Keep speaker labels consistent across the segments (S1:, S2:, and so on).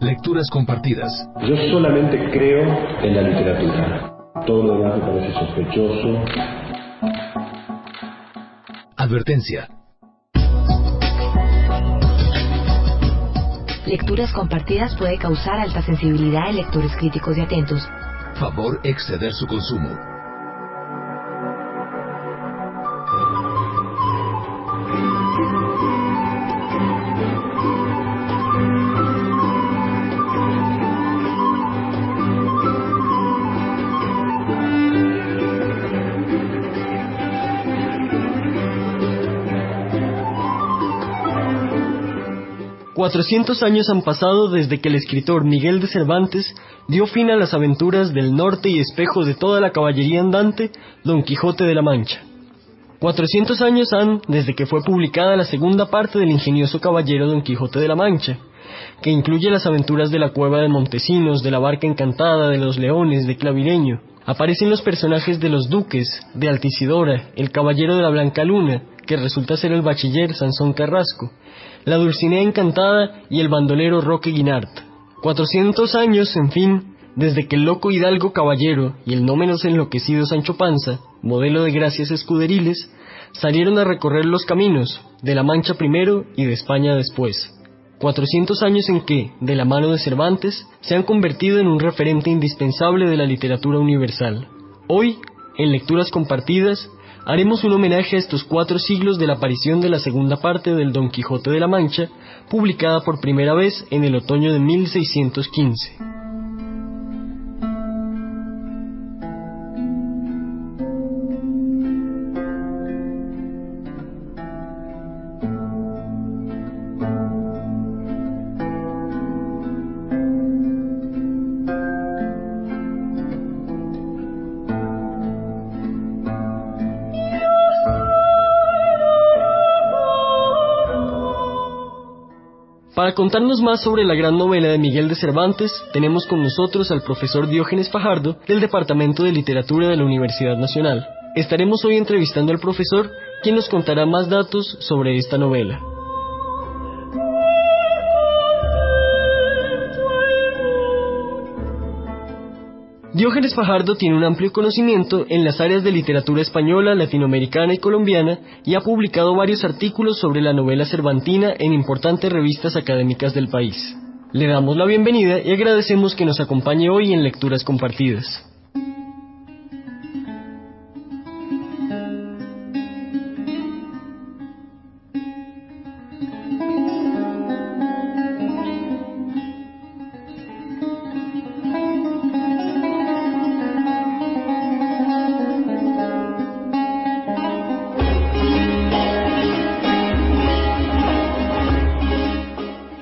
S1: Lecturas compartidas.
S2: Yo solamente creo en la literatura. Todo lo demás me parece sospechoso.
S1: Advertencia.
S3: Lecturas compartidas puede causar alta sensibilidad en lectores críticos y atentos.
S1: Favor exceder su consumo.
S4: Cuatrocientos años han pasado desde que el escritor Miguel de Cervantes dio fin a las aventuras del norte y espejo de toda la caballería andante, Don Quijote de la Mancha. 400 años han desde que fue publicada la segunda parte del ingenioso caballero Don Quijote de la Mancha, que incluye las aventuras de la cueva de Montesinos, de la barca encantada, de los leones, de Clavireño. Aparecen los personajes de los duques, de Altisidora, el caballero de la Blanca Luna, que resulta ser el bachiller Sansón Carrasco, la Dulcinea encantada y el bandolero Roque Guinart. 400 años, en fin, desde que el loco hidalgo caballero y el no menos enloquecido Sancho Panza, modelo de gracias escuderiles, salieron a recorrer los caminos, de la Mancha primero y de España después. 400 años en que, de la mano de Cervantes, se han convertido en un referente indispensable de la literatura universal. Hoy, en Lecturas Compartidas, haremos un homenaje a estos 4 siglos de la aparición de la segunda parte del Don Quijote de la Mancha, publicada por primera vez en el otoño de 1615. Para contarnos más sobre la gran novela de Miguel de Cervantes, tenemos con nosotros al profesor Diógenes Fajardo, del Departamento de Literatura de la Universidad Nacional. Estaremos hoy entrevistando al profesor, quien nos contará más datos sobre esta novela. Diógenes Fajardo tiene un amplio conocimiento en las áreas de literatura española, latinoamericana y colombiana, y ha publicado varios artículos sobre la novela cervantina en importantes revistas académicas del país. Le damos la bienvenida y agradecemos que nos acompañe hoy en Lecturas Compartidas.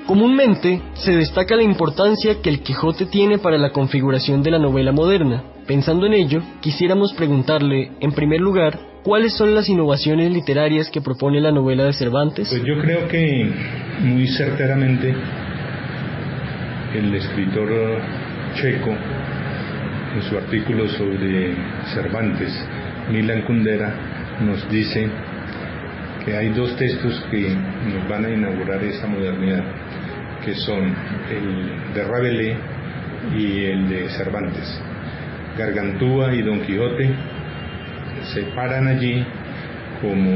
S4: Comúnmente, se destaca la importancia que el Quijote tiene para la configuración de la novela moderna. Pensando en ello, quisiéramos preguntarle, en primer lugar, ¿cuáles son las innovaciones literarias que propone la novela de Cervantes?
S5: Pues yo creo que muy certeramente el escritor checo, en su artículo sobre Cervantes, Milan Kundera, nos dice que hay 2 textos que nos van a inaugurar esa modernidad, que son el de Rabelais y el de Cervantes. Gargantúa y Don Quijote se paran allí como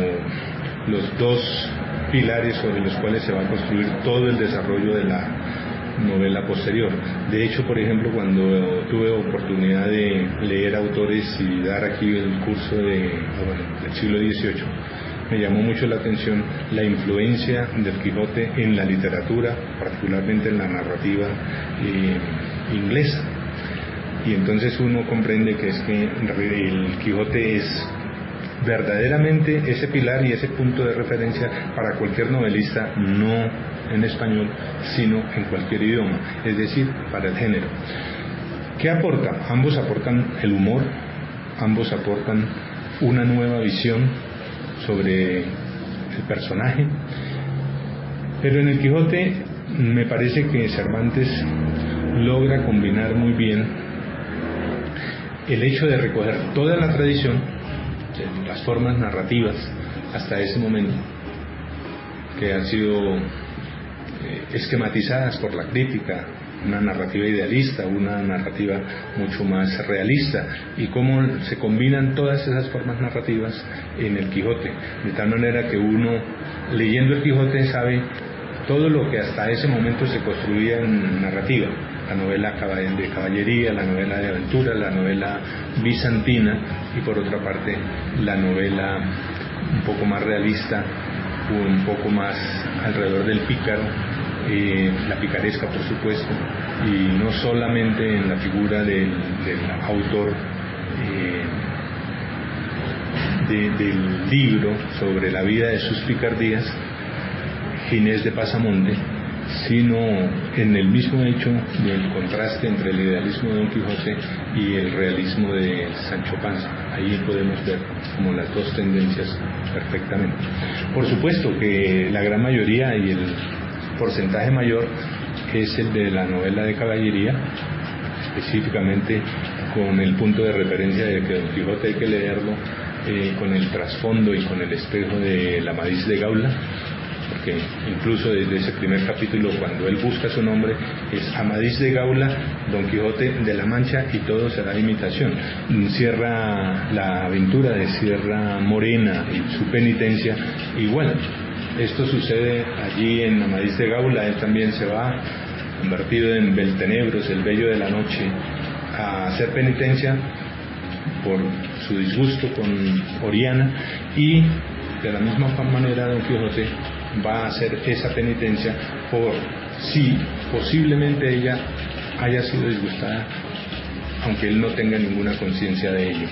S5: los 2 pilares sobre los cuales se va a construir todo el desarrollo de la novela posterior. De hecho, por ejemplo, cuando tuve oportunidad de leer autores y dar aquí el curso del siglo XVIII, me llamó mucho la atención la influencia del Quijote en la literatura, particularmente en la narrativa inglesa. Y entonces uno comprende que es que el Quijote es verdaderamente ese pilar y ese punto de referencia para cualquier novelista, no en español, sino en cualquier idioma, es decir, para el género. ¿Qué aporta? Ambos aportan el humor, ambos aportan una nueva visión sobre el personaje, pero en el Quijote me parece que Cervantes logra combinar muy bien el hecho de recoger toda la tradición, las formas narrativas hasta ese momento, que han sido esquematizadas por la crítica una narrativa idealista, una narrativa mucho más realista, y cómo se combinan todas esas formas narrativas en el Quijote, de tal manera que uno, leyendo el Quijote, sabe todo lo que hasta ese momento se construía en narrativa: la novela de caballería, la novela de aventura, la novela bizantina, y por otra parte la novela un poco más realista, un poco más alrededor del pícaro, la picaresca, por supuesto, y no solamente en la figura del autor del libro sobre la vida de sus picardías, Ginés de Pasamonte, sino en el mismo hecho del contraste entre el idealismo de Don Quijote y el realismo de Sancho Panza. Ahí podemos ver como las dos tendencias perfectamente. Por supuesto que la gran mayoría y el porcentaje mayor es el de la novela de caballería, específicamente con el punto de referencia de que Don Quijote hay que leerlo con el trasfondo y con el espejo de la Amadís de Gaula, porque incluso desde ese primer capítulo, cuando él busca su nombre, es Amadís de Gaula, Don Quijote de la Mancha, y todo será imitación. Cierra la aventura de Sierra Morena y su penitencia igual. Esto sucede allí en Amadís de Gaula. Él también se va, convertido en Beltenebros, el bello de la noche, a hacer penitencia por su disgusto con Oriana, y de la misma manera Don Quijote va a hacer esa penitencia por si posiblemente ella haya sido disgustada, aunque él no tenga ninguna conciencia de ello.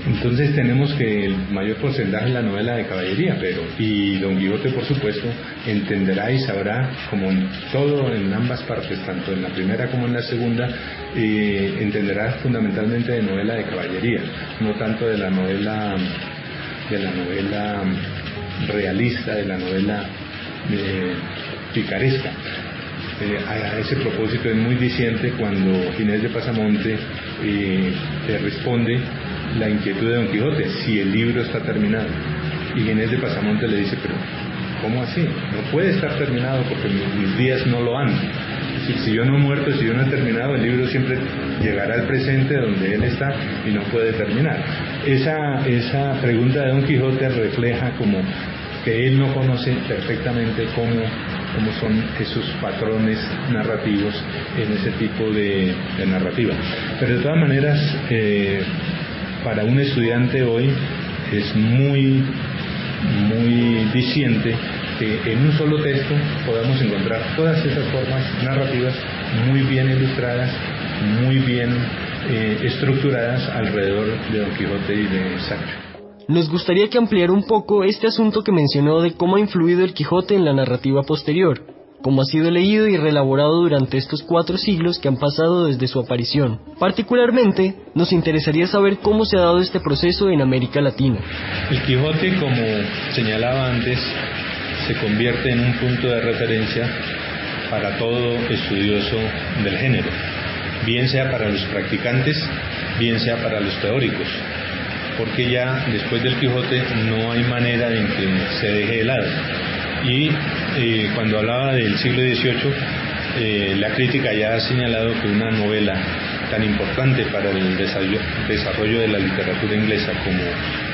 S5: Entonces tenemos que el mayor porcentaje es la novela de caballería, y Don Quijote, por supuesto, entenderá y sabrá, como en todo, en ambas partes, tanto en la primera como en la segunda, entenderá fundamentalmente de novela de caballería, no tanto de la novela realista, de la novela picaresca. A ese propósito es muy diciente cuando Ginés de Pasamonte le responde la inquietud de Don Quijote, si el libro está terminado, y Ginés de Pasamonte le dice: pero ¿cómo así? No puede estar terminado porque mis días no lo han. Es decir, si yo no he muerto, si yo no he terminado, el libro siempre llegará al presente donde él está y no puede terminar. Esa pregunta de Don Quijote refleja como que él no conoce perfectamente cómo son esos patrones narrativos en ese tipo de narrativa. Pero de todas maneras, para un estudiante hoy es muy diciente que en un solo texto podamos encontrar todas esas formas narrativas muy bien ilustradas, muy bien estructuradas alrededor de Don Quijote y de Sancho.
S4: Nos gustaría que ampliara un poco este asunto que mencionó de cómo ha influido el Quijote en la narrativa posterior, cómo ha sido leído y reelaborado durante estos 4 siglos que han pasado desde su aparición. Particularmente, nos interesaría saber cómo se ha dado este proceso en América Latina.
S5: El Quijote, como señalaba antes, se convierte en un punto de referencia para todo estudioso del género, bien sea para los practicantes, bien sea para los teóricos, porque ya después del Quijote no hay manera en que se deje de lado. Y cuando hablaba del siglo XVIII, la crítica ya ha señalado que una novela tan importante para el desarrollo de la literatura inglesa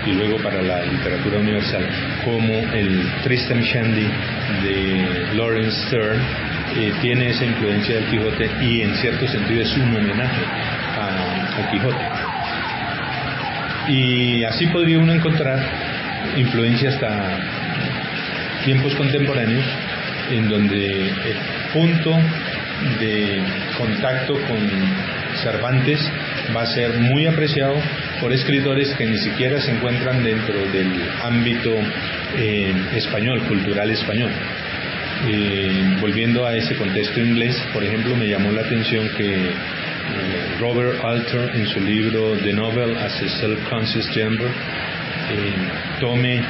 S5: y luego para la literatura universal, como el Tristram Shandy de Lawrence Sterne, tiene esa influencia del Quijote, y en cierto sentido es un homenaje al Quijote. Y así podría uno encontrar influencia hasta tiempos contemporáneos, en donde el punto de contacto con Cervantes va a ser muy apreciado por escritores que ni siquiera se encuentran dentro del ámbito español, cultural español. Volviendo a ese contexto inglés, por ejemplo, me llamó la atención que Robert Alter, en su libro The Novel as a Self-Conscious Genre, tome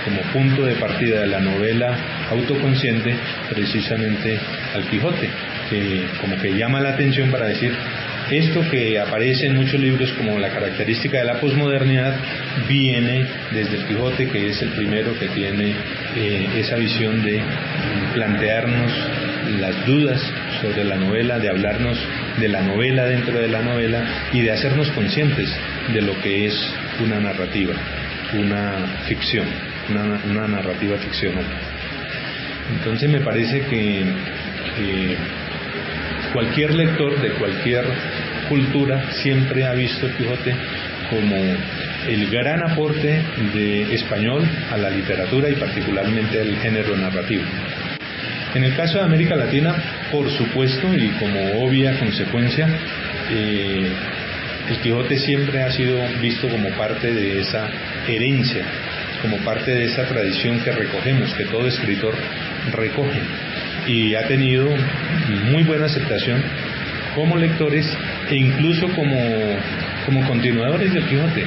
S5: como punto de partida de la novela autoconsciente precisamente al Quijote, que como que llama la atención para decir: esto que aparece en muchos libros como la característica de la posmodernidad viene desde el Quijote, que es el primero que tiene esa visión de plantearnos las dudas sobre la novela, de hablarnos de la novela dentro de la novela y de hacernos conscientes de lo que es una narrativa, una ficción, una narrativa ficcional. Entonces me parece que cualquier lector de cualquier cultura siempre ha visto el Quijote como el gran aporte de español a la literatura y particularmente al género narrativo. En el caso de América Latina, por supuesto, y como obvia consecuencia, el Quijote siempre ha sido visto como parte de esa herencia, como parte de esa tradición que recogemos, que todo escritor recoge, y ha tenido muy buena aceptación como lectores e incluso como continuadores del Quijote.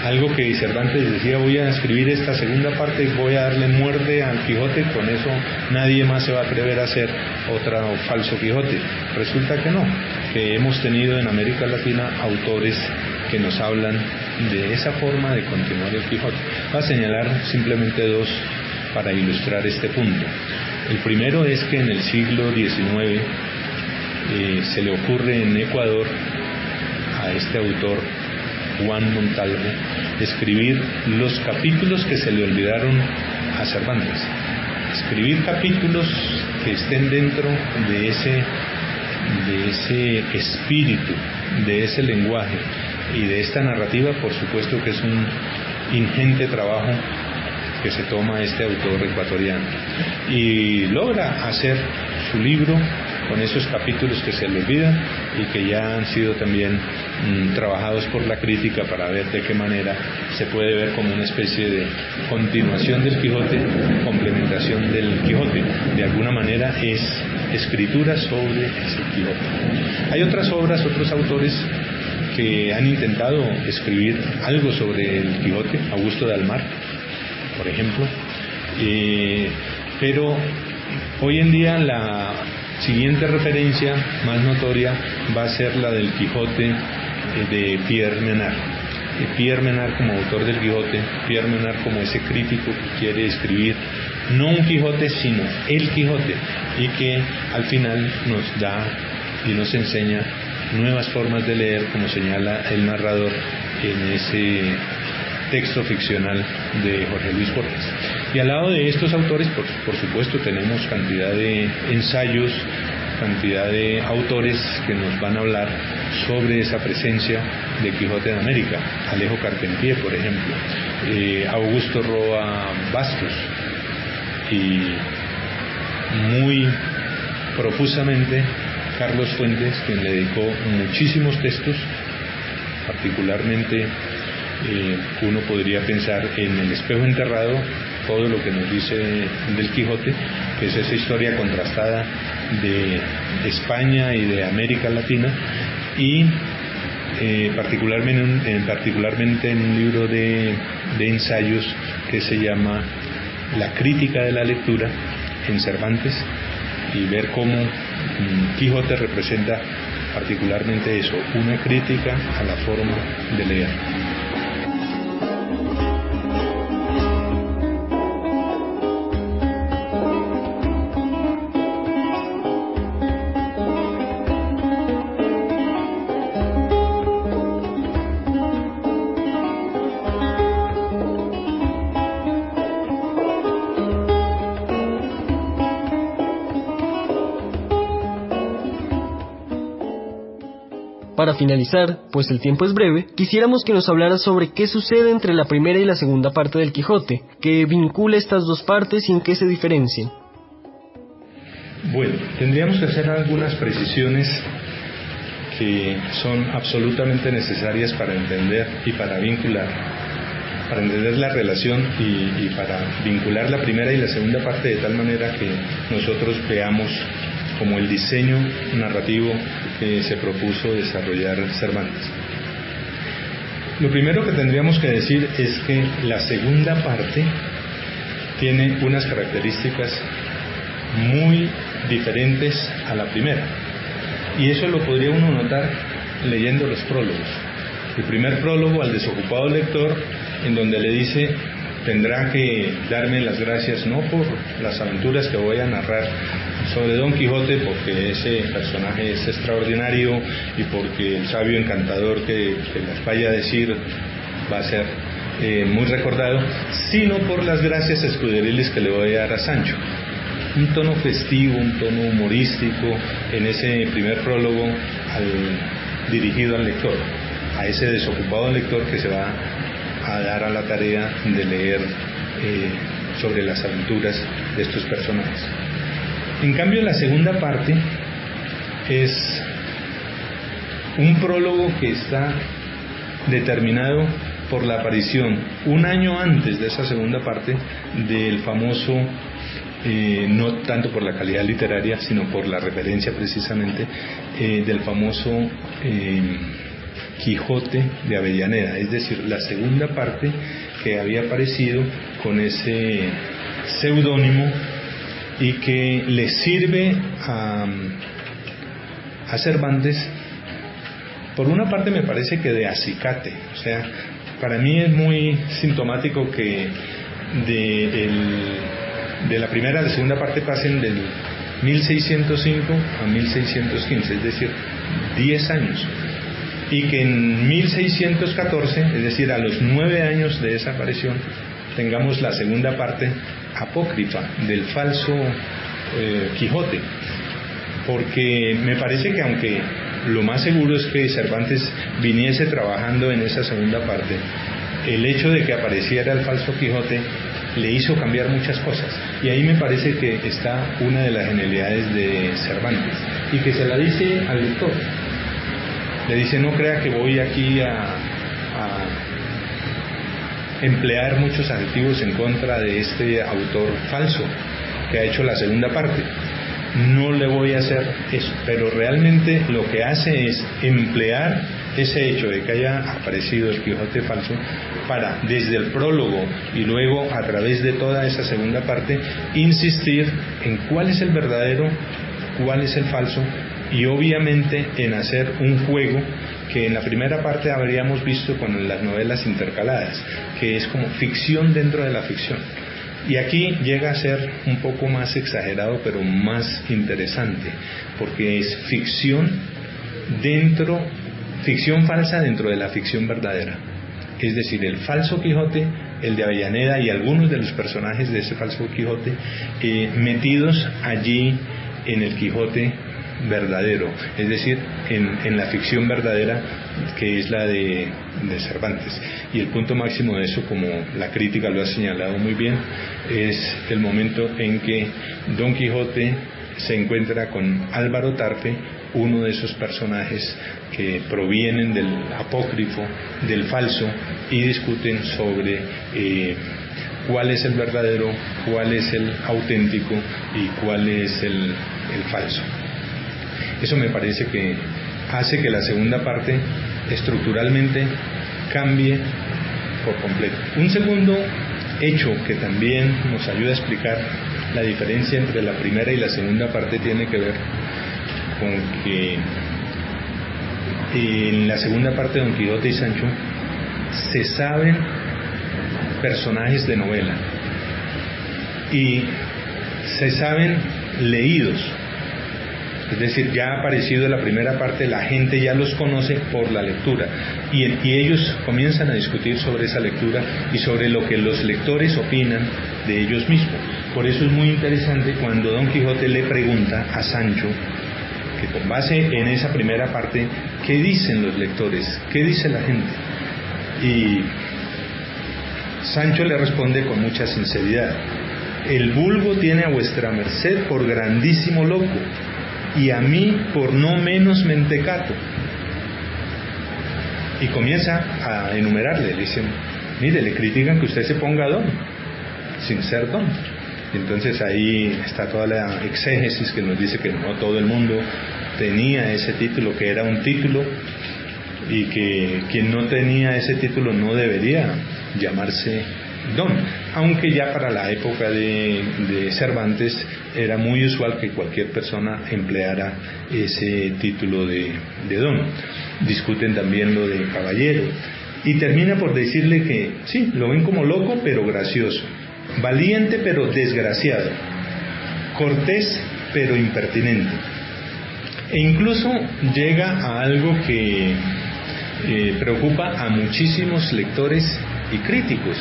S5: Algo que Cervantes decía: voy a escribir esta segunda parte y voy a darle muerte al Quijote, con eso nadie más se va a atrever a hacer otro falso Quijote. Resulta que no, que hemos tenido en América Latina autores que nos hablan de esa forma de continuar el Quijote. Voy a señalar simplemente dos para ilustrar este punto. El primero es que en el siglo XIX se le ocurre en Ecuador a este autor, Juan Montalvo, escribir los capítulos que se le olvidaron a Cervantes. Escribir capítulos que estén dentro de ese espíritu, de ese lenguaje y de esta narrativa. Por supuesto que es un ingente trabajo que se toma este autor ecuatoriano y logra hacer su libro con esos capítulos que se le olvidan y que ya han sido también trabajados por la crítica para ver de qué manera se puede ver como una especie de continuación del Quijote, complementación del Quijote. De alguna manera es escritura sobre ese Quijote. Hay otras obras, otros autores que han intentado escribir algo sobre el Quijote, Augusto de Almar, por ejemplo, pero hoy en día la siguiente referencia más notoria va a ser la del Quijote de Pierre Menard. Pierre Menard como autor del Quijote, Pierre Menard como ese crítico que quiere escribir no un Quijote sino el Quijote, y que al final nos da y nos enseña nuevas formas de leer, como señala el narrador en ese texto ficcional de Jorge Luis Borges. Y al lado de estos autores, por supuesto, tenemos cantidad de ensayos, cantidad de autores que nos van a hablar sobre esa presencia de Quijote en América. Alejo Carpentier, por ejemplo, Augusto Roa Bastos, y muy profusamente Carlos Fuentes, quien le dedicó muchísimos textos, particularmente uno podría pensar en El espejo enterrado, todo lo que nos dice del Quijote, que es esa historia contrastada de España y de América Latina, y particularmente en un libro de ensayos que se llama La crítica de la lectura en Cervantes, y ver cómo Quijote representa particularmente eso, una crítica a la forma de leer.
S4: Para finalizar, pues el tiempo es breve, quisiéramos que nos hablara sobre qué sucede entre la primera y la segunda parte del Quijote, que vincula estas dos partes y en qué se diferencian.
S5: Bueno, tendríamos que hacer algunas precisiones que son absolutamente necesarias para entender y para vincular, para entender la relación y para vincular la primera y la segunda parte de tal manera que nosotros veamos como el diseño narrativo que se propuso desarrollar Cervantes. Lo primero que tendríamos que decir es que la segunda parte tiene unas características muy diferentes a la primera, y eso lo podría uno notar leyendo los prólogos. El primer prólogo al desocupado lector, en donde le dice: tendrá que darme las gracias no por las aventuras que voy a narrar sobre Don Quijote, porque ese personaje es extraordinario y porque el sabio encantador que las vaya a decir va a ser muy recordado, sino por las gracias escuderiles que le voy a dar a Sancho. Un tono festivo, un tono humorístico en ese primer prólogo dirigido al lector, a ese desocupado lector que se va a dar a la tarea de leer sobre las aventuras de estos personajes. En cambio, la segunda parte es un prólogo que está determinado por la aparición, un año antes de esa segunda parte, del famoso, no tanto por la calidad literaria, sino por la referencia precisamente, del famoso Quijote de Avellaneda, es decir, la segunda parte que había aparecido con ese seudónimo y que le sirve a Cervantes, por una parte me parece que de acicate. O sea, para mí es muy sintomático que de la primera a la segunda parte pasen del 1605 a 1615, es decir, 10 años, y que en 1614, es decir, a los 9 años de esa aparición, tengamos la segunda parte apócrifa del falso Quijote, porque me parece que aunque lo más seguro es que Cervantes viniese trabajando en esa segunda parte, el hecho de que apareciera el falso Quijote le hizo cambiar muchas cosas, y ahí me parece que está una de las genialidades de Cervantes, y que se la dice al lector. Le dice: no crea que voy aquí a emplear muchos adjetivos en contra de este autor falso que ha hecho la segunda parte. No le voy a hacer eso, pero realmente lo que hace es emplear ese hecho de que haya aparecido el Quijote falso para, desde el prólogo y luego a través de toda esa segunda parte, insistir en cuál es el verdadero, cuál es el falso, y obviamente en hacer un juego que en la primera parte habríamos visto con las novelas intercaladas, que es como ficción dentro de la ficción. Y aquí llega a ser un poco más exagerado, pero más interesante, porque es ficción falsa dentro de la ficción verdadera. Es decir, el falso Quijote, el de Avellaneda y algunos de los personajes de ese falso Quijote, metidos allí en el Quijote verdadero, es decir, en la ficción verdadera, que es la de Cervantes. Y el punto máximo de eso, como la crítica lo ha señalado muy bien, es el momento en que Don Quijote se encuentra con Álvaro Tarfe, uno de esos personajes que provienen del apócrifo, del falso, y discuten sobre cuál es el verdadero, cuál es el auténtico y cuál es el falso. Eso me parece que hace que la segunda parte estructuralmente cambie por completo. Un segundo hecho que también nos ayuda a explicar la diferencia entre la primera y la segunda parte tiene que ver con que en la segunda parte de Don Quijote y Sancho se saben personajes de novela y se saben leídos. Es decir, ya ha aparecido en la primera parte, la gente ya los conoce por la lectura, y ellos comienzan a discutir sobre esa lectura y sobre lo que los lectores opinan de ellos mismos. Por eso es muy interesante cuando Don Quijote le pregunta a Sancho, que con base en esa primera parte, ¿qué dicen los lectores? ¿Qué dice la gente? Y Sancho le responde con mucha sinceridad: el vulgo tiene a vuestra merced por grandísimo loco, y a mí por no menos mentecato. Y comienza a enumerarle, le dicen: mire, le critican que usted se ponga don, sin ser don. Y entonces ahí está toda la exégesis que nos dice que no todo el mundo tenía ese título, que era un título, y que quien no tenía ese título no debería llamarse don, aunque ya para la época de Cervantes era muy usual que cualquier persona empleara ese título de don. Discuten también lo de caballero, y termina por decirle que sí, lo ven como loco pero gracioso, valiente pero desgraciado, cortés pero impertinente. E incluso llega a algo que preocupa a muchísimos lectores y críticos,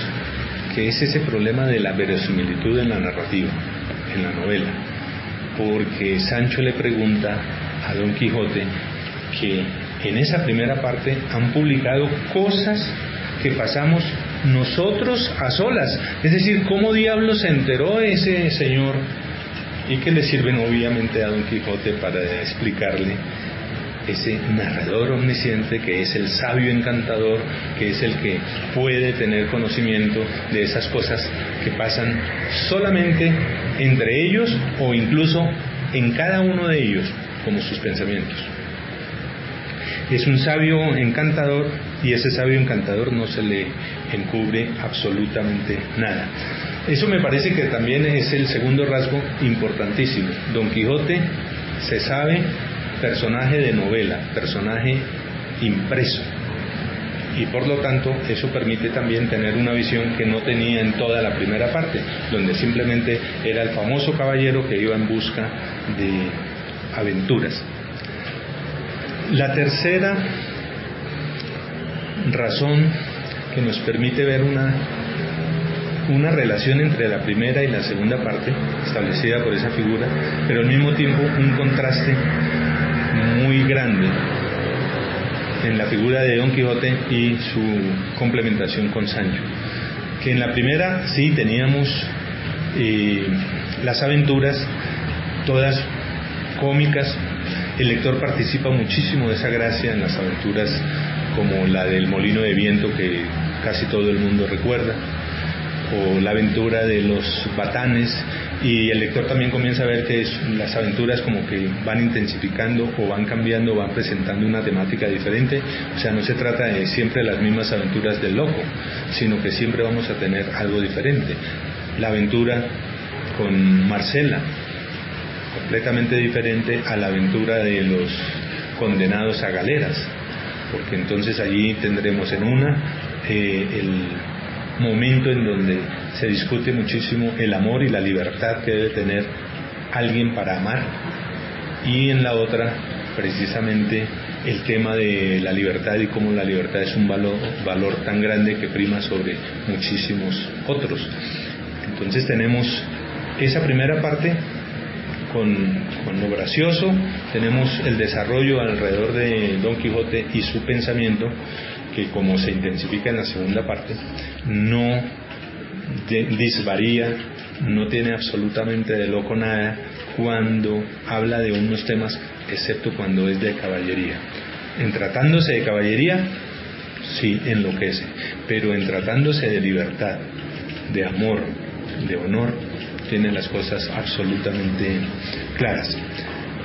S5: que es ese problema de la verosimilitud en la narrativa, en la novela. Porque Sancho le pregunta a Don Quijote que en esa primera parte han publicado cosas que pasamos nosotros a solas, es decir, ¿cómo diablos se enteró ese señor? Y que le sirven obviamente a Don Quijote para explicarle ese narrador omnisciente que es el sabio encantador, que es el que puede tener conocimiento de esas cosas que pasan solamente entre ellos o incluso en cada uno de ellos, como sus pensamientos. Es un sabio encantador y ese sabio encantador no se le encubre absolutamente nada. Eso me parece que también es el segundo rasgo importantísimo. Don Quijote se sabe personaje de novela, personaje impreso, y por lo tanto eso permite también tener una visión que no tenía en toda la primera parte, donde simplemente era el famoso caballero que iba en busca de aventuras. La tercera razón que nos permite ver una relación entre la primera y la segunda parte, establecida por esa figura, pero al mismo tiempo un contraste muy grande en la figura de Don Quijote y su complementación con Sancho. Que en la primera sí teníamos las aventuras, todas cómicas. El lector participa muchísimo de esa gracia en las aventuras, como la del molino de viento que casi todo el mundo recuerda, o la aventura de los batanes, y el lector también comienza a ver que las aventuras como que van intensificando o van cambiando, van presentando una temática diferente. O sea, no se trata de siempre las mismas aventuras del loco, sino que siempre vamos a tener algo diferente. La aventura con Marcela, completamente diferente a la aventura de los condenados a galeras, porque entonces allí tendremos en una el momento en donde se discute muchísimo el amor y la libertad que debe tener alguien para amar, y en la otra precisamente el tema de la libertad y cómo la libertad es un valor tan grande que prima sobre muchísimos otros. Entonces tenemos esa primera parte con lo gracioso, tenemos el desarrollo alrededor de Don Quijote y su pensamiento, que como se intensifica en la segunda parte, no disvaría, no tiene absolutamente de loco nada cuando habla de unos temas, excepto cuando es de caballería. En tratándose de caballería, sí enloquece, pero en tratándose de libertad, de amor, de honor, tiene las cosas absolutamente claras.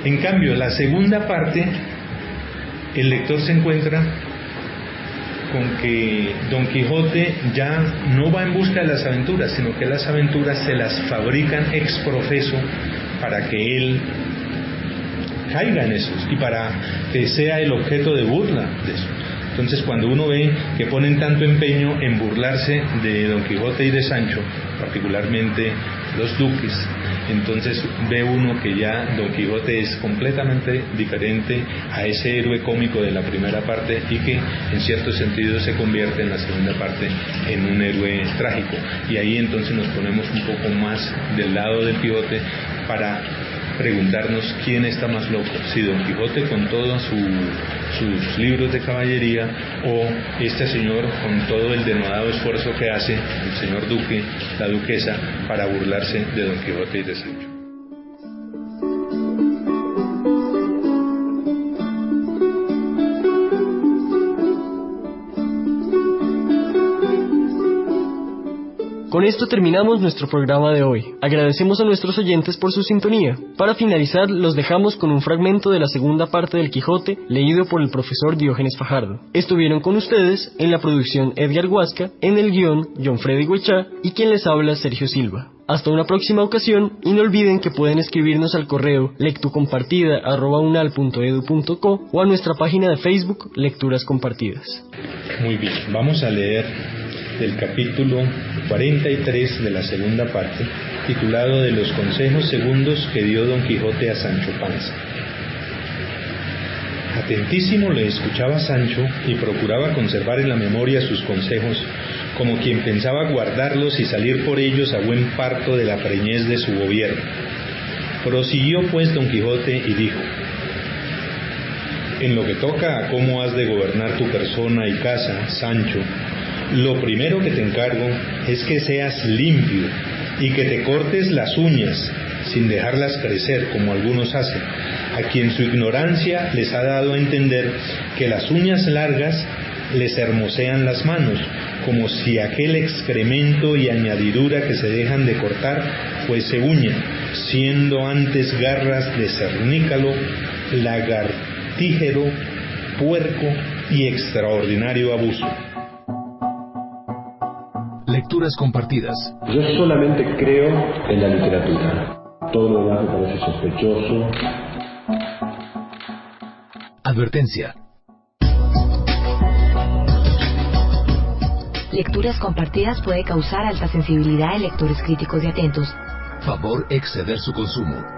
S5: En cambio, la segunda parte, el lector se encuentra con que Don Quijote ya no va en busca de las aventuras, sino que las aventuras se las fabrican ex profeso para que él caiga en esos y para que sea el objeto de burla de eso. Entonces, cuando uno ve que ponen tanto empeño en burlarse de Don Quijote y de Sancho, particularmente los duques, entonces ve uno que ya Don Quijote es completamente diferente a ese héroe cómico de la primera parte, y que en cierto sentido se convierte en la segunda parte en un héroe trágico. Y ahí entonces nos ponemos un poco más del lado del Quijote para preguntarnos quién está más loco, si Don Quijote con todos sus libros de caballería, o este señor con todo el denodado esfuerzo que hace el señor duque, la duquesa, para burlarse de Don Quijote y de Sancho.
S4: Con esto terminamos nuestro programa de hoy. Agradecemos a nuestros oyentes por su sintonía. Para finalizar, los dejamos con un fragmento de la segunda parte del Quijote, leído por el profesor Diógenes Fajardo. Estuvieron con ustedes en la producción Edgar Huasca, en el guión John Freddy Huechá, y quien les habla Sergio Silva. Hasta una próxima ocasión, y no olviden que pueden escribirnos al correo lectucompartida@unal.edu.co o a nuestra página de Facebook Lecturas Compartidas.
S5: Muy bien, vamos a leer del capítulo 43 de la segunda parte, titulado De los consejos segundos que dio Don Quijote a Sancho Panza. Atentísimo le escuchaba Sancho y procuraba conservar en la memoria sus consejos, como quien pensaba guardarlos y salir por ellos a buen parto de la preñez de su gobierno. Prosiguió pues Don Quijote y dijo: en lo que toca a cómo has de gobernar tu persona y casa, Sancho, lo primero que te encargo es que seas limpio y que te cortes las uñas sin dejarlas crecer como algunos hacen, a quien su ignorancia les ha dado a entender que las uñas largas les hermosean las manos, como si aquel excremento y añadidura que se dejan de cortar fuese uña, siendo antes garras de cernícalo, lagartígero, puerco y extraordinario abuso.
S1: Lecturas compartidas.
S2: Yo solamente creo en la literatura. Todo lo demás me parece sospechoso.
S1: Advertencia.
S3: Lecturas compartidas puede causar alta sensibilidad en lectores críticos y atentos.
S1: Favor exceder su consumo.